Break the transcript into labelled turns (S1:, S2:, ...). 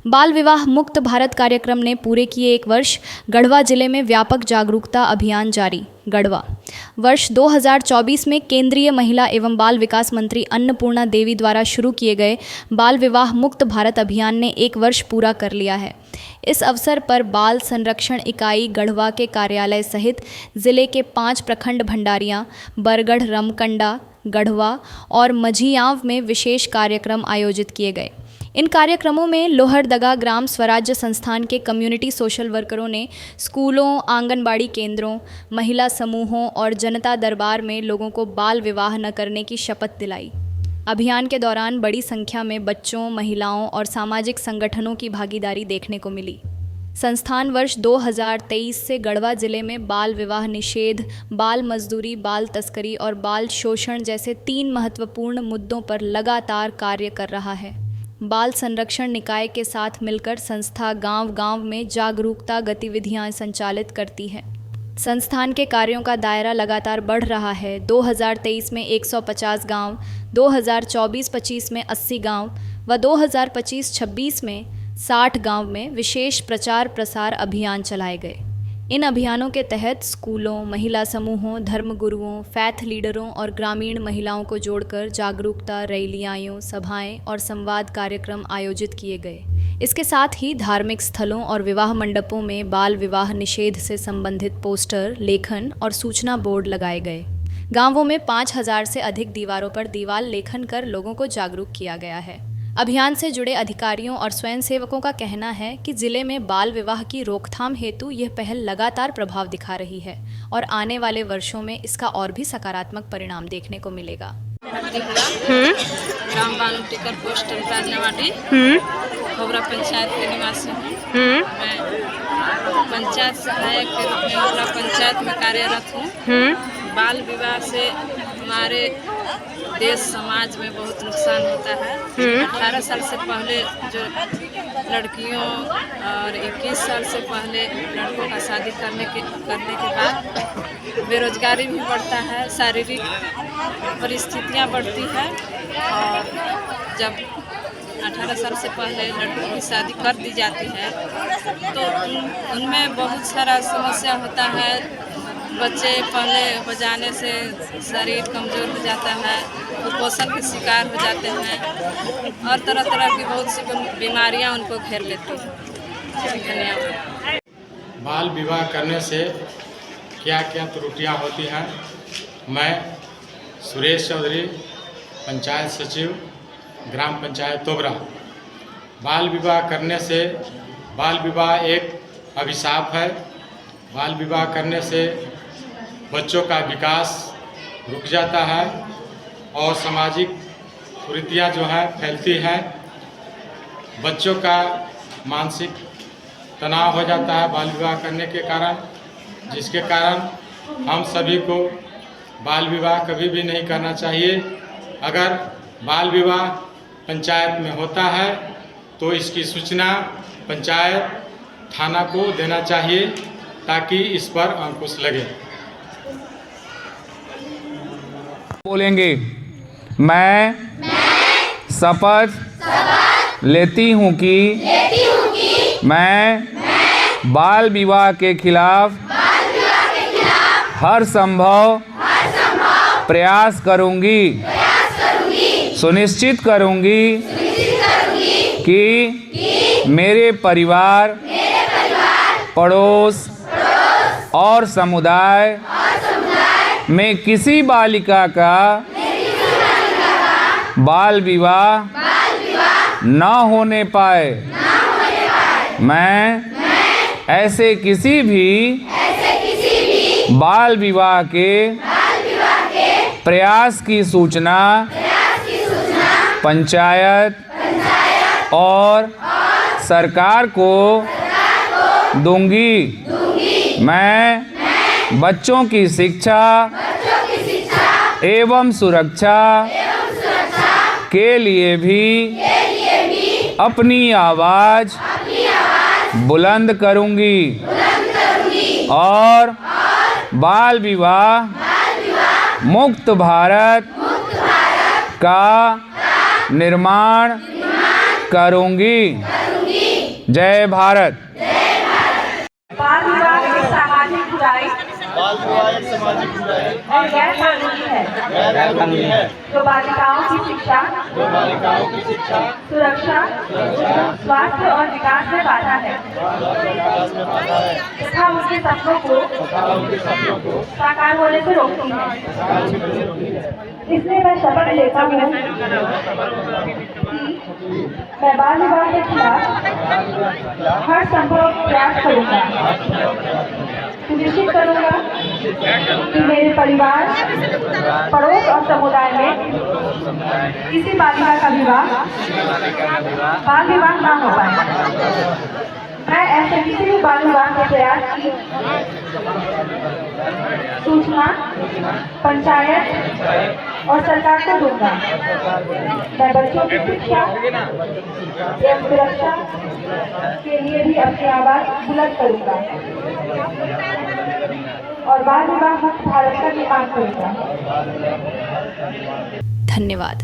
S1: बाल विवाह मुक्त भारत कार्यक्रम ने पूरे किए 1 वर्ष। गढ़वा जिले में व्यापक जागरूकता अभियान जारी। गढ़वा वर्ष 2024 में केंद्रीय महिला एवं बाल विकास मंत्री अन्नपूर्णा देवी द्वारा शुरू किए गए बाल विवाह मुक्त भारत अभियान ने 1 वर्ष पूरा कर लिया है। इस अवसर पर बाल संरक्षण इकाई गढ़वा के कार्यालय सहित जिले के 5 प्रखंड भंडारियां, बरगढ़, रमकंडा, गढ़वा और मझियांव में विशेष कार्यक्रम आयोजित किए गए। इन कार्यक्रमों में लोहरदगा ग्राम स्वराज्य संस्थान के कम्युनिटी सोशल वर्करों ने स्कूलों, आंगनबाड़ी केंद्रों, महिला समूहों और जनता दरबार में लोगों को बाल विवाह न करने की शपथ दिलाई। अभियान के दौरान बड़ी संख्या में बच्चों, महिलाओं और सामाजिक संगठनों की भागीदारी देखने को मिली। संस्थान वर्ष 2023 से गढ़वा जिले में बाल विवाह निषेध, बाल मजदूरी, बाल तस्करी और बाल शोषण जैसे 3 महत्वपूर्ण मुद्दों पर लगातार कार्य कर रहा है। बाल संरक्षण निकाय के साथ मिलकर संस्था गांव-गांव में जागरूकता गतिविधियां संचालित करती है। संस्थान के कार्यों का दायरा लगातार बढ़ रहा है। 2023 में 150 गांव, 2024-25 में 80 गांव व 2025-26 में 60 गांव में विशेष प्रचार प्रसार अभियान चलाए गए। इन अभियानों के तहत स्कूलों, महिला समूहों, धर्मगुरुओं, फैथ लीडरों और ग्रामीण महिलाओं को जोड़कर जागरूकता रैलियां, सभाएं और संवाद कार्यक्रम आयोजित किए गए। इसके साथ ही धार्मिक स्थलों और विवाह मंडपों में बाल विवाह निषेध से संबंधित पोस्टर, लेखन और सूचना बोर्ड लगाए गए। गांवों में 5000 से अधिक दीवारों पर दीवार लेखन कर लोगों को जागरूक किया गया है। अभियान से जुड़े अधिकारियों और स्वयंसेवकों का कहना है कि जिले में बाल विवाह की रोकथाम हेतु यह पहल लगातार प्रभाव दिखा रही है और आने वाले वर्षों में इसका और भी सकारात्मक परिणाम देखने को मिलेगा।
S2: ग्राम बानुटिकर पोस्ट राजनावाटी, होबरा पंचायत के निवासी हूँ। मैं पंचायत सहायक के रूप में होबरा पंचायत में कार्यरत हूँ। बाल विवाह से हमारे देश समाज में बहुत नुकसान होता है। 18 साल से पहले जो लड़कियों और 21 साल से पहले लड़कों का शादी करने के बाद बेरोजगारी भी बढ़ता है, शारीरिक परिस्थितियां बढ़ती है और जब 18 साल से पहले लड़कों की शादी कर दी जाती है तो उनमें बहुत सारा समस्या होता है। बच्चे पहले हो जाने से शरीर कमज़ोर हो जाता है, कुपोषण के शिकार हो जाते हैं और तरह तरह की बहुत सी बीमारियां उनको घेर लेती हैं। धन्यवाद।
S3: बाल विवाह करने से क्या क्या त्रुटियां होती हैं? मैं सुरेश चौधरी, पंचायत सचिव, ग्राम पंचायत तोबरा। बाल विवाह करने से, बाल विवाह एक अभिशाप है। बाल विवाह करने से बच्चों का विकास रुक जाता है और सामाजिक कुरीतियाँ जो है फैलती हैं। बच्चों का मानसिक तनाव हो जाता है बाल विवाह करने के कारण, जिसके कारण हम सभी को बाल विवाह कभी भी नहीं करना चाहिए। अगर बाल विवाह पंचायत में होता है तो इसकी सूचना पंचायत थाना को देना चाहिए ताकि इस पर अंकुश लगे।
S4: बोलेंगे। मैं शपथ लेती हूँ कि मैं बाल विवाह के खिलाफ हर संभव प्रयास करूँगी, सुनिश्चित करूँगी कि मेरे परिवार, पड़ोस और समुदाय में किसी बालिका का बाल विवाह न होने पाए। मैं ऐसे किसी भी बाल विवाह के प्रयास की सूचना पंचायत और सरकार को दूंगी। मैं बच्चों की शिक्षा एवं सुरक्षा के लिए भी अपनी आवाज़ बुलंद करूंगी और बाल विवाह मुक्त भारत का निर्माण करूंगी। जय भारत।
S5: बाल विवाह एक सामाजिक बुराई और गैर कानूनी है जो बालिकाओं की शिक्षा सुरक्षा स्वास्थ्य और विकास में बाधा है तथा उनके सपनों को साकार होने से रोकती है। इसलिए मैं शपथ लेता हूँ कि मैं बाल विवाह के खिलाफ हर संभव प्रयास करूँगा, सुनिश्चित करूँगा कि मेरे परिवार, पड़ोस और समुदाय में किसी बालिका का विवाह बाल विवाह ना हो पाए। मैं ऐसे किसी भी बाल विवाह के प्रयास की सूचना पंचायत और सरकार को दूंगा। मैं बच्चों की शिक्षा एवं सुरक्षा के लिए भी अपनी आवाज बुलंद करूंगा और बाल विवाह मुक्त भारत का निर्माण करूंगा।
S1: धन्यवाद।